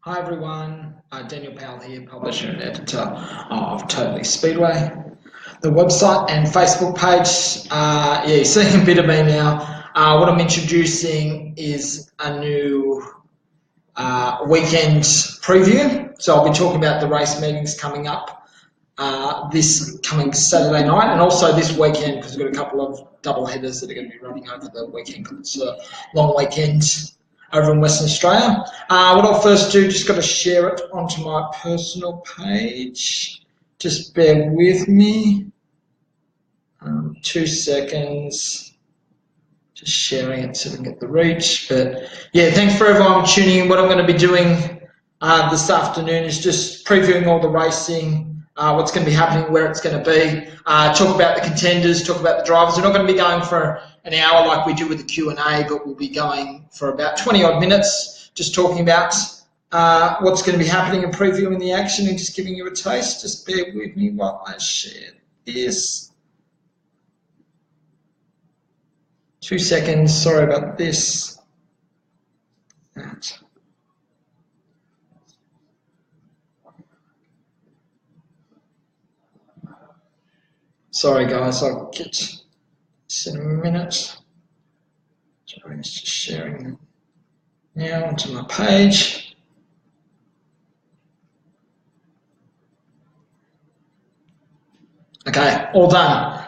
Hi everyone, Daniel Powell here, publisher and editor of Totally Speedway. The website and Facebook page, you're seeing a bit of me now. What I'm introducing is a new weekend preview. So I'll be talking about the race meetings coming up this coming Saturday night and also this weekend because we've got a couple of double headers that are going to be running over the weekend because it's a long weekend over in Western Australia. What I'll first do, just got to share it onto my personal page. Just bear with me. 2 seconds. Just sharing it so we can get the reach. But yeah, thanks for everyone tuning in. What I'm going to be doing this afternoon is just previewing all the racing, what's going to be happening, where it's going to be, talk about the contenders, talk about the drivers. We're not going to be going for an hour like we do with the Q&A, but we'll be going for about 20 odd minutes, just talking about what's going to be happening and previewing the action and just giving you a taste. Just bear with me while I share this. 2 seconds, sorry about this. Sorry guys, I'll get this in a minute. Just sharing now onto my page. Okay, all done.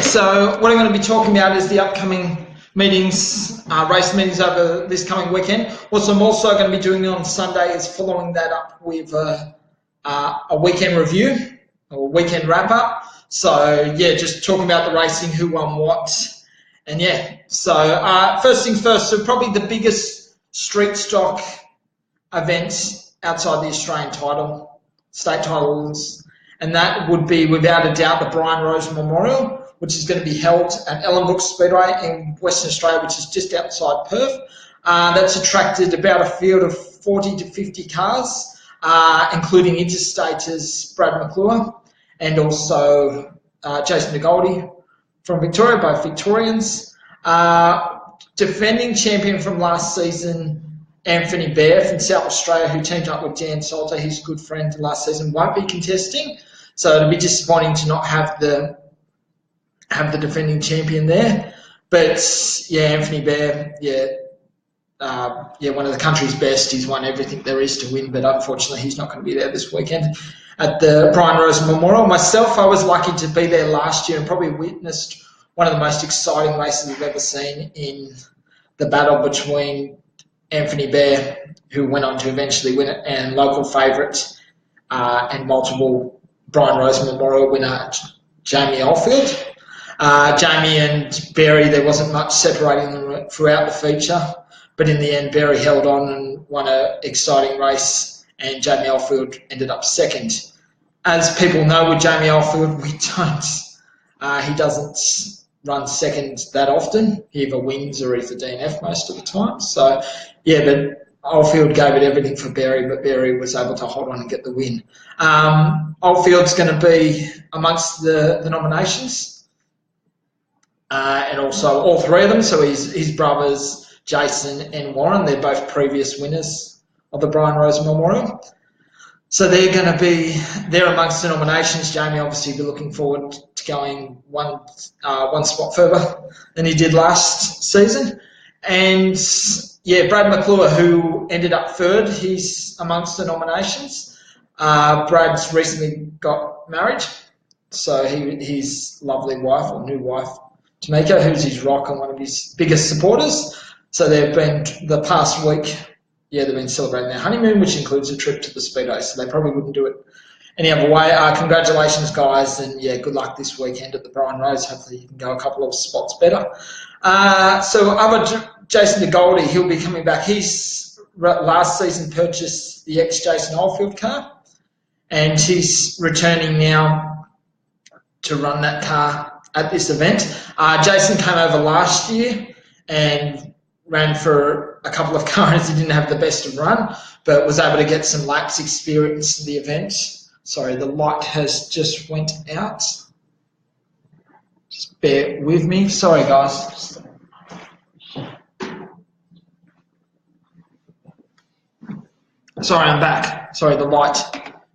So what I'm going to be talking about is the upcoming meetings, race meetings over this coming weekend. What I'm also going to be doing on Sunday is following that up with a weekend review or weekend wrap up. So yeah, just talking about the racing, who won what, and yeah. So first things first, so probably the biggest street stock events outside the Australian title, state titles, and that would be without a doubt the Brian Rose Memorial, which is going to be held at Ellenbrook Speedway in Western Australia, which is just outside Perth. That's attracted about a field of 40 to 50 cars, including interstaters Brad McClure and also Jason DeGoldie from Victoria, both Victorians. Defending champion from last season, Anthony Bear from South Australia, who teamed up with Dan Salter, his good friend last season, won't be contesting. So it'll be disappointing to not have the defending champion there. But yeah, Anthony Bear, one of the country's best. He's won everything there is to win, but unfortunately he's not going to be there this weekend at the Brian Rose Memorial. Myself, I was lucky to be there last year and probably witnessed one of the most exciting races I've ever seen in the battle between Anthony Bear, who went on to eventually win it, and local favourite and multiple Brian Rose Memorial winner, Jamie Oldfield. Jamie and Barry, there wasn't much separating them throughout the feature, but in the end, Barry held on and won an exciting race, and Jamie Oldfield ended up second. As people know with Jamie Oldfield, he doesn't run second that often. He either wins or he's a DNF most of the time. So, yeah, but Oldfield gave it everything for Barry, but Barry was able to hold on and get the win. Oldfield's going to be amongst the nominations, and also all three of them. So his brothers, Jason and Warren, they're both previous winners of the Brian Rose Memorial. So they're amongst the nominations. Jamie obviously be looking forward to going one spot further than he did last season. And yeah, Brad McClure, who ended up third, he's amongst the nominations. Brad's recently got married, so his lovely wife, or new wife, Tamika, who's his rock and one of his biggest supporters. So they've been, the past week, they've been celebrating their honeymoon, which includes a trip to the Speedway, so they probably wouldn't do it any other way. Congratulations, guys, and yeah, good luck this weekend at the Brian Rose. Hopefully you can go a couple of spots better. Jason DeGoldie, he'll be coming back. He's last season purchased the ex-Jason Oldfield car, and he's returning now to run that car at this event. Jason came over last year and ran for a couple of cars. He didn't have the best of run, but was able to get some laps experience in the event. Sorry, the light has just went out. Just bear with me. Sorry, guys. Sorry, I'm back. Sorry, the light.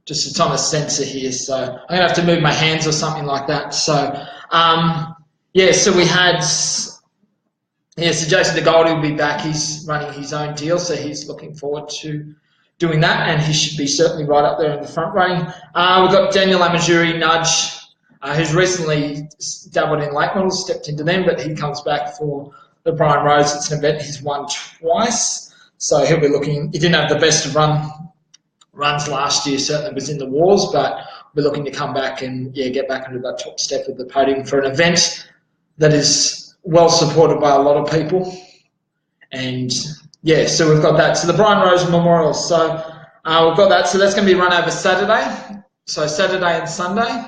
Just it's on a sensor here, so I'm going to have to move my hands or something like that. So, yeah, so we had... Yeah, so Jason DeGoldie will be back. He's running his own deal, so he's looking forward to doing that, and he should be certainly right up there in the front running. We've got Daniel Amajuri Nudge, who's recently dabbled in late models, stepped into them, but he comes back for the Brian Rose. It's an event he's won twice, so he'll be looking. He didn't have the best of runs last year, certainly was in the wars, but we're looking to come back and get back into that top step of the podium for an event that is well supported by a lot of people. And yeah, so we've got that. So the Brian Rose Memorial. So we've got that. So that's going to be run over Saturday. So Saturday and Sunday.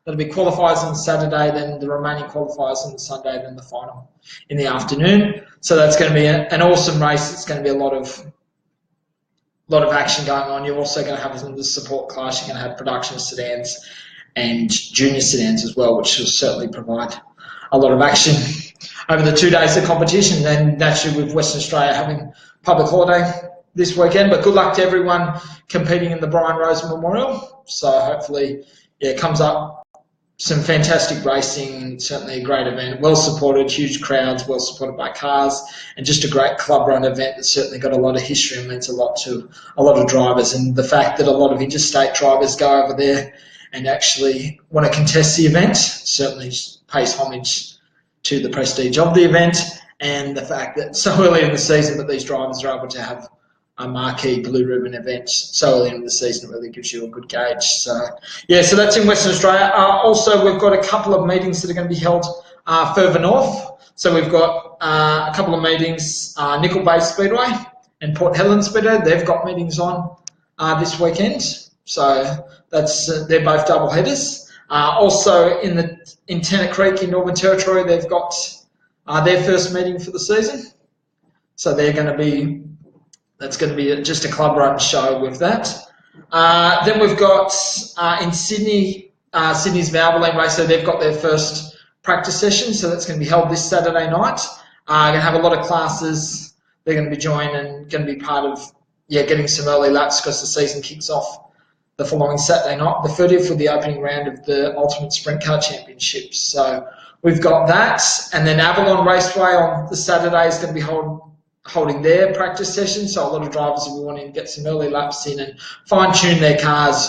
That'll be qualifiers on Saturday, then the remaining qualifiers on the Sunday, then the final in the afternoon. So that's going to be an awesome race. It's going to be a lot of action going on. You're also going to have in the support class, you're going to have production sedans and junior sedans as well, which will certainly provide a lot of action over the 2 days of competition. And naturally with Western Australia having public holiday this weekend, but good luck to everyone competing in the Brian Rose Memorial. So hopefully, it comes up some fantastic racing, certainly a great event, well supported, huge crowds, well supported by cars, and just a great club run event that's certainly got a lot of history and means a lot to a lot of drivers. And the fact that a lot of interstate drivers go over there and actually want to contest the event certainly pays homage to the prestige of the event, and the fact that so early in the season that these drivers are able to have a marquee blue ribbon event so early in the season really gives you a good gauge. So yeah, so that's in Western Australia. Also, we've got a couple of meetings that are going to be held further north. So we've got a couple of meetings, Nickel Bay Speedway and Port Helen Speedway. They've got meetings on this weekend. So that's they're both double headers. Also in Tennant Creek in Northern Territory, they've got their first meeting for the season. So they're going to be, that's going to be just a club run show with that. Then we've got in Sydney, Sydney's Valvoline race, so they've got their first practice session, so that's going to be held this Saturday night. Going to have a lot of classes. They're going to be joined and going to be part of getting some early laps because the season kicks off the following Saturday night, the 30th, with the opening round of the Ultimate Sprint Car Championships. So we've got that, and then Avalon Raceway on the Saturday is going to be holding their practice session. So a lot of drivers will be wanting to get some early laps in and fine-tune their cars,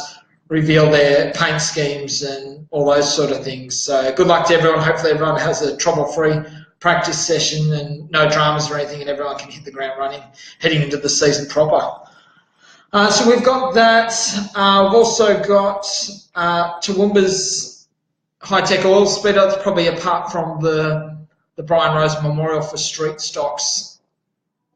reveal their paint schemes and all those sort of things. So good luck to everyone. Hopefully everyone has a trouble-free practice session and no dramas or anything, and everyone can hit the ground running heading into the season proper. So we've got that. We've also got Toowoomba's High-Tech Oil Speeder. That's probably apart from the Brian Rose Memorial for street stocks.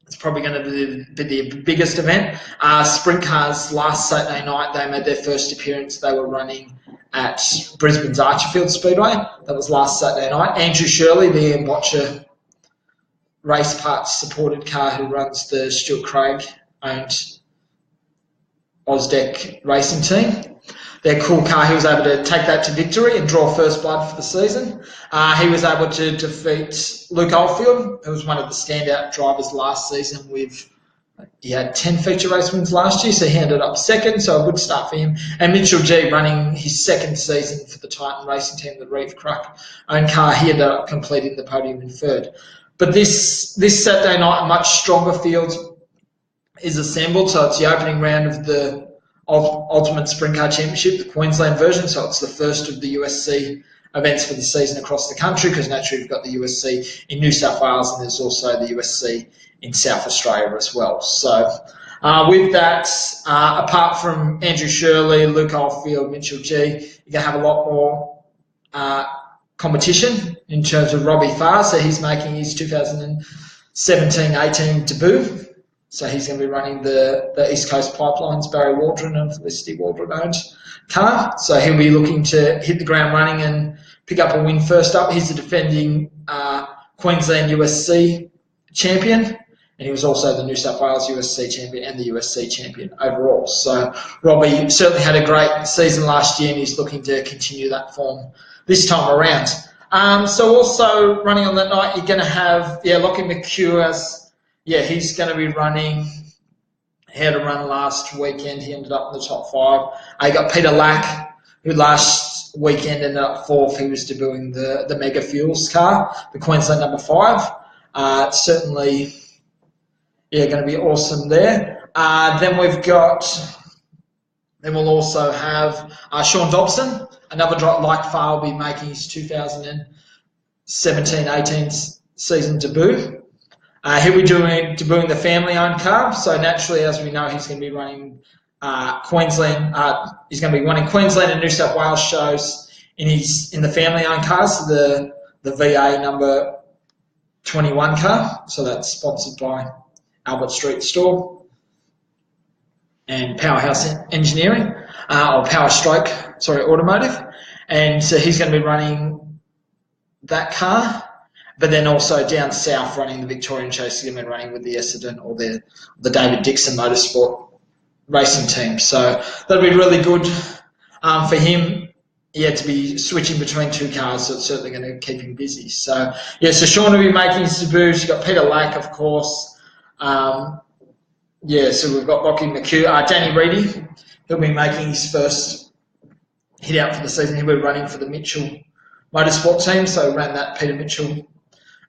It's probably going to be the biggest event. Sprint cars last Saturday night, they made their first appearance. They were running at Brisbane's Archerfield Speedway. That was last Saturday night. Andrew Shirley, the Ian Botcher race parts supported car who runs the Stuart Craig owned Ausdeck racing team. Their cool car, he was able to take that to victory and draw first blood for the season. He was able to defeat Luke Oldfield, who was one of the standout drivers last season. He had 10 feature race wins last year, so he ended up second, so a good start for him. And Mitchell G, running his second season for the Titan racing team, the Reeve Cruck owned car, he ended up completing the podium in third. But this Saturday night, a much stronger field is assembled, so it's the opening round of the Ultimate Sprint Car Championship, the Queensland version, so it's the first of the USC events for the season across the country, because naturally we've got the USC in New South Wales and there's also the USC in South Australia as well. So with that, apart from Andrew Shirley, Luke Oldfield, Mitchell G, you're going to have a lot more competition in terms of Robbie Farr, so he's making his 2017-18 debut. So he's going to be running the East Coast Pipelines, Barry Waldron and Felicity Waldron owned car. So he'll be looking to hit the ground running and pick up a win first up. He's the defending Queensland USC champion, and he was also the New South Wales USC champion and the USC champion overall. So Robbie certainly had a great season last year, and he's looking to continue that form this time around. So also running on that night, you're going to have Lockie McHugh as... he's going to be running He had a run last weekend. He ended up in the top 5. You got Peter Lack, who last weekend ended up 4th. He was debuting the Mega Fuels car, the Queensland number 5. Certainly, yeah, going to be awesome there. Then we'll also have Sean Dobson, another driver like Farr, will be making his 2017-18 season debut. He'll be debuting the family-owned car. So naturally, as we know, he's going to be running Queensland. He's going to be running Queensland and New South Wales shows in the family-owned cars, the VA number 21 car. So that's sponsored by Albert Street Store and Powerhouse Engineering, or Automotive. And so he's going to be running that car. But then also down south, running the Victorian Chase, he's going to be running with the Essendon or the David Dixon Motorsport racing team. So that'll be really good for him, to be switching between 2 cars. So it's certainly going to keep him busy. So, so Sean will be making his debut. You've got Peter Lack, of course. So we've got Lockie McHugh. Danny Reedy, he'll be making his first hit out for the season. He'll be running for the Mitchell Motorsport team. So ran that Peter Mitchell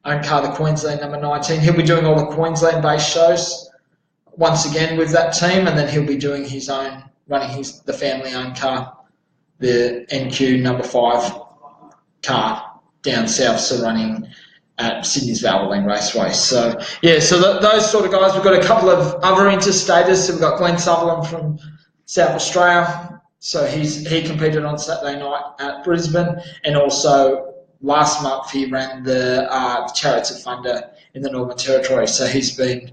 own car, the Queensland number 19. He'll be doing all the Queensland-based shows once again with that team, and then he'll be doing his own, running the family-owned car, the NQ number 5 car down south, so running at Sydney's Valvoline Raceway. So, those sort of guys. We've got a couple of other interstaters. So we've got Glenn Sutherland from South Australia. So he competed on Saturday night at Brisbane, and also last month he ran the Chariots of Thunder in the Northern Territory. So he's been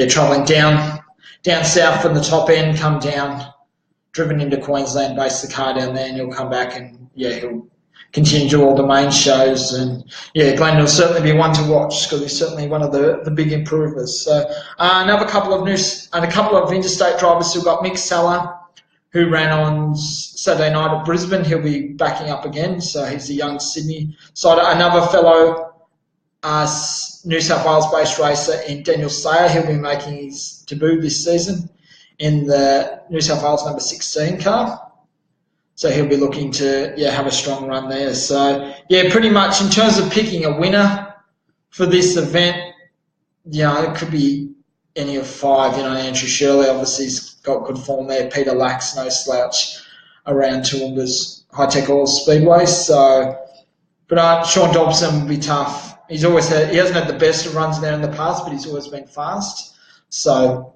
travelling down south from the top end, come down, driven into Queensland, based the car down there, and he'll come back and he'll continue to do all the main shows. And Glenn will certainly be one to watch because he's certainly one of the big improvers. So another couple of interstate drivers. We've got Mick Sella, who ran on Saturday night at Brisbane. He'll be backing up again, so he's a young Sydney sider. Another fellow New South Wales-based racer in Daniel Sayer. He'll be making his debut this season in the New South Wales number 16 car. So he'll be looking to have a strong run there. So, pretty much in terms of picking a winner for this event, it could be any of 5. Andrew Shirley obviously's got good form there. Peter Lack's no slouch around Toowoomba's High-Tech Oil Speedway. So, but Sean Dobson will be tough. He hasn't had the best of runs there in the past, but he's always been fast. So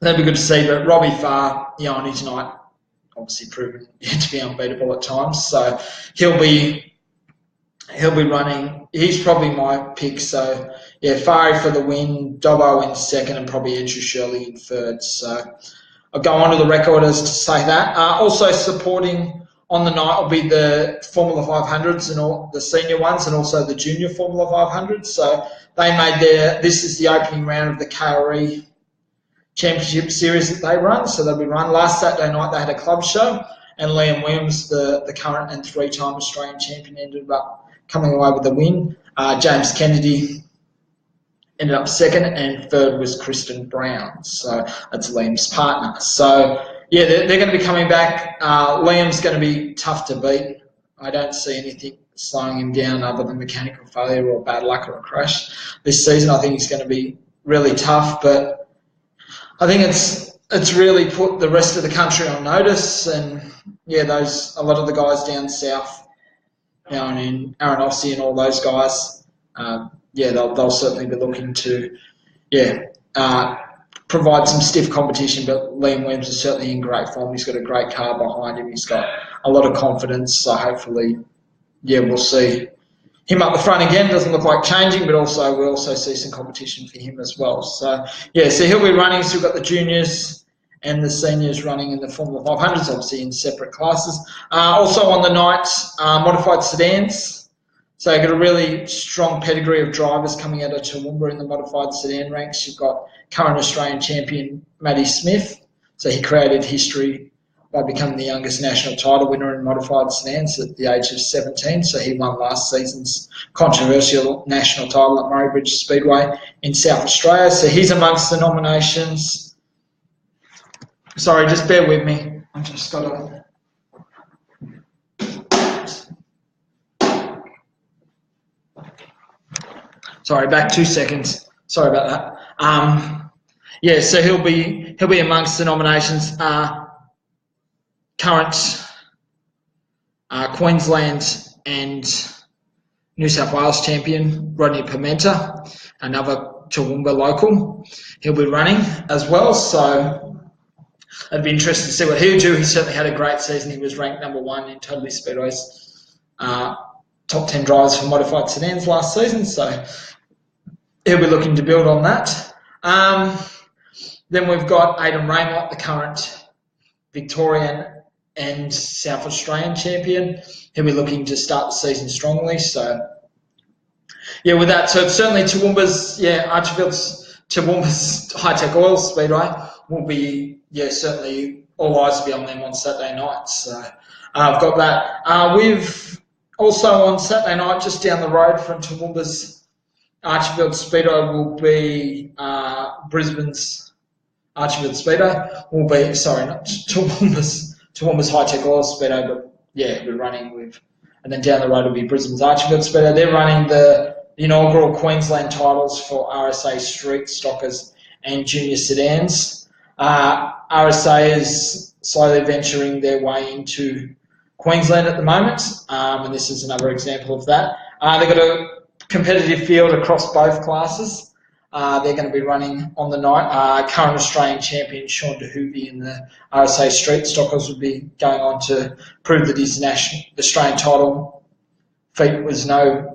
that'd be good to see. But Robbie Farr, on his night, obviously proven to be unbeatable at times. So he'll be running. He's probably my pick. So Farry for the win, Dobbo in second, and probably Andrew Shirley in third. So I'll go on to the record as to say that. Also supporting on the night will be the Formula 500s and all the senior ones, and also the junior Formula 500s. So they made this is the opening round of the KRE Championship Series that they run. So they'll be run. Last Saturday night they had a club show, and Liam Williams, the current and 3-time Australian champion, ended up coming away with the win. James Kennedy ended up second, and third was Kristen Brown. So that's Liam's partner. So they're going to be coming back. Liam's going to be tough to beat. I don't see anything slowing him down other than mechanical failure or bad luck or a crash this season. I think he's going to be really tough, but I think it's really put the rest of the country on notice. And a lot of the guys down south, and in Aaron Ossie and all those guys, they'll certainly be looking to provide some stiff competition. But Liam Williams is certainly in great form. He's got a great car behind him. He's got a lot of confidence. So hopefully, we'll see him up the front again. Doesn't look like changing, but we'll also see some competition for him as well. So so he'll be running. So we've got the juniors and the seniors running in the Formula 500s, obviously in separate classes. Also on the night, modified sedans. So you've got a really strong pedigree of drivers coming out of Toowoomba in the modified sedan ranks. You've got current Australian champion Matty Smith. So he created history by becoming the youngest national title winner in modified sedans at the age of 17. So he won last season's controversial national title at Murray Bridge Speedway in South Australia. So he's amongst the nominations. Sorry, just bear with me. I just got to. Sorry, back 2 seconds. Sorry about that. Yeah, so he'll be amongst the nominations. Current Queensland and New South Wales champion Rodney Pimenta, another Toowoomba local. He'll be running as well, so it'd be interesting to see what he'll do. He certainly had a great season. He was ranked #1 in Totally Speedway's top 10 drivers for modified sedans last season, so he'll be looking to build on that. Then we've got Aidan Raymott, the current Victorian and South Australian champion. He'll be looking to start the season strongly. So, yeah, with that, so it's certainly Toowoomba's, Archibald's Toowoomba's High-Tech Oil Speedway will be, certainly all eyes will be on them on Saturday night. So I've got that. We've also on Saturday night, just down the road from Toowoomba's Archibald Speedway will be Brisbane's Archibald Speedway will be, sorry, not Toowoomba's High-Tech Oil Speedway, but we're running with, and then down the road will be Brisbane's Archibald Speedway. They're running the inaugural Queensland titles for RSA Street Stockers and Junior Sedans. RSA is slowly venturing their way into Queensland at the moment, and this is another example of that. They've got a competitive field across both classes. They're going to be running on the night. Current Australian champion Sean DeHoovey in the RSA Street Stockers will be going on to prove that his Australian title feat was no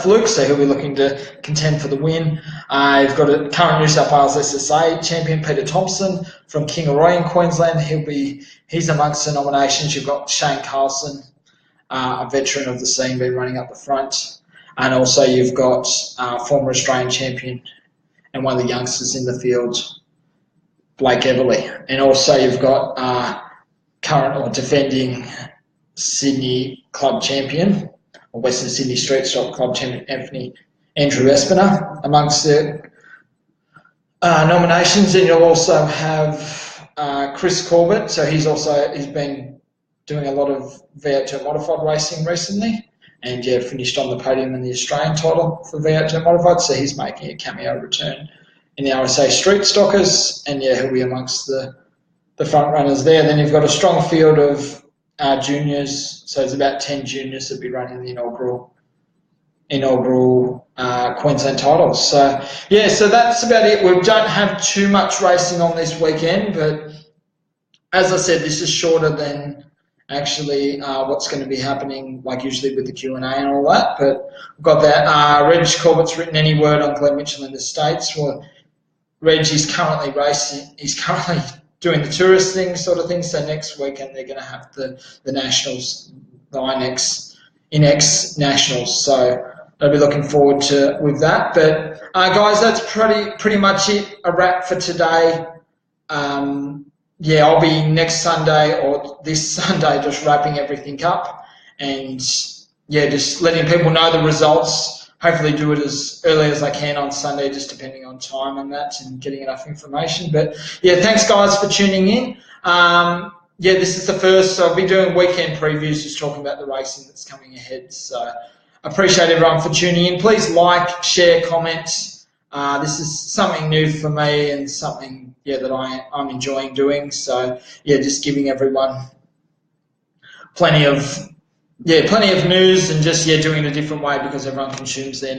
fluke, so he'll be looking to contend for the win. You've got a current New South Wales SSA champion Peter Thompson from Kingaroy in Queensland. He's amongst the nominations. You've got Shane Carlson, a veteran of the scene, been running up the front. And also you've got former Australian champion and one of the youngsters in the field, Blake Everly. And also you've got current or defending Sydney club champion, or Western Sydney Street Stock club champion, Andrew Espiner amongst the nominations. And you'll also have Chris Corbett. So he's been doing a lot of V8 modified racing recently. And finished on the podium in the Australian title for V8 Modified, so he's making a cameo return in the RSA Street Stockers, and he'll be amongst the front runners there. Then you've got a strong field of juniors, so there's about 10 juniors that will be running the inaugural Queensland titles. So so that's about it. We don't have too much racing on this weekend, but as I said, this is shorter than actually what's going to be happening, like usually with the Q&A and all that. But we've got that. Reg Corbett's written any word on Glenn Mitchell in the States. Well, Reg is currently racing. He's currently doing the tourist thing sort of thing. So next weekend they're going to have the Nationals, the INX Nationals. So I'll be looking forward to with that. But guys, that's pretty much it. A wrap for today. I'll be next Sunday or this Sunday just wrapping everything up and, just letting people know the results. Hopefully do it as early as I can on Sunday, just depending on time and that and getting enough information. But, thanks, guys, for tuning in. This is the first, so I'll be doing weekend previews, just talking about the racing that's coming ahead. So I appreciate everyone for tuning in. Please like, share, comment. This is something new for me and something that I'm enjoying doing. So just giving everyone plenty of news and just doing it a different way, because everyone consumes their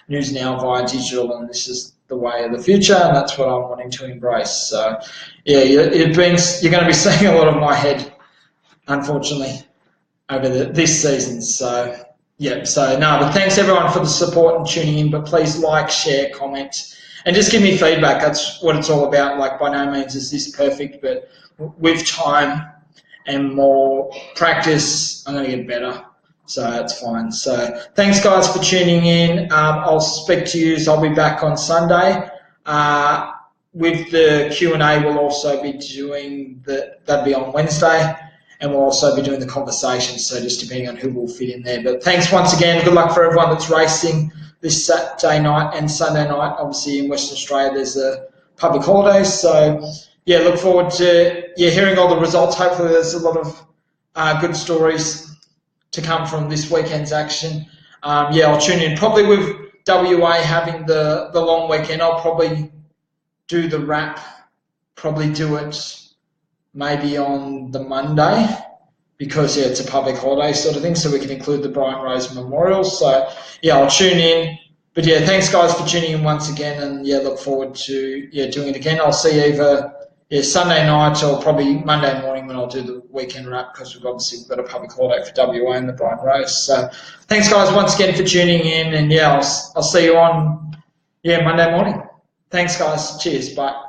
news now via digital, and this is the way of the future, and that's what I'm wanting to embrace. So you're going to be seeing a lot of my head, unfortunately, over this season. So but thanks everyone for the support and tuning in. But please like, share, comment, and just give me feedback. That's what it's all about. Like, by no means is this perfect, but with time and more practice, I'm going to get better. So that's fine. So thanks, guys, for tuning in. I'll speak to you. I'll be back on Sunday. With the Q&A, we'll also be doing that'll be on Wednesday. And we'll also be doing the conversations, so just depending on who will fit in there. But thanks once again. Good luck for everyone that's racing this Saturday night and Sunday night. Obviously, in Western Australia, there's a public holiday, so yeah, look forward to hearing all the results. Hopefully, there's a lot of good stories to come from this weekend's action. Yeah, I'll tune in probably with WA having the long weekend. I'll probably do the wrap. Probably do it maybe on the Monday because it's a public holiday sort of thing, so we can include the Brian Rose Memorial. So yeah, I'll tune in. But yeah, thanks guys for tuning in once again, and yeah, look forward to doing it again. I'll see you either Sunday night or probably Monday morning when I'll do the weekend wrap because we've obviously got a public holiday for WA and the Brian Rose. So thanks guys once again for tuning in, and yeah, I'll see you on Monday morning. Thanks guys. Cheers. Bye.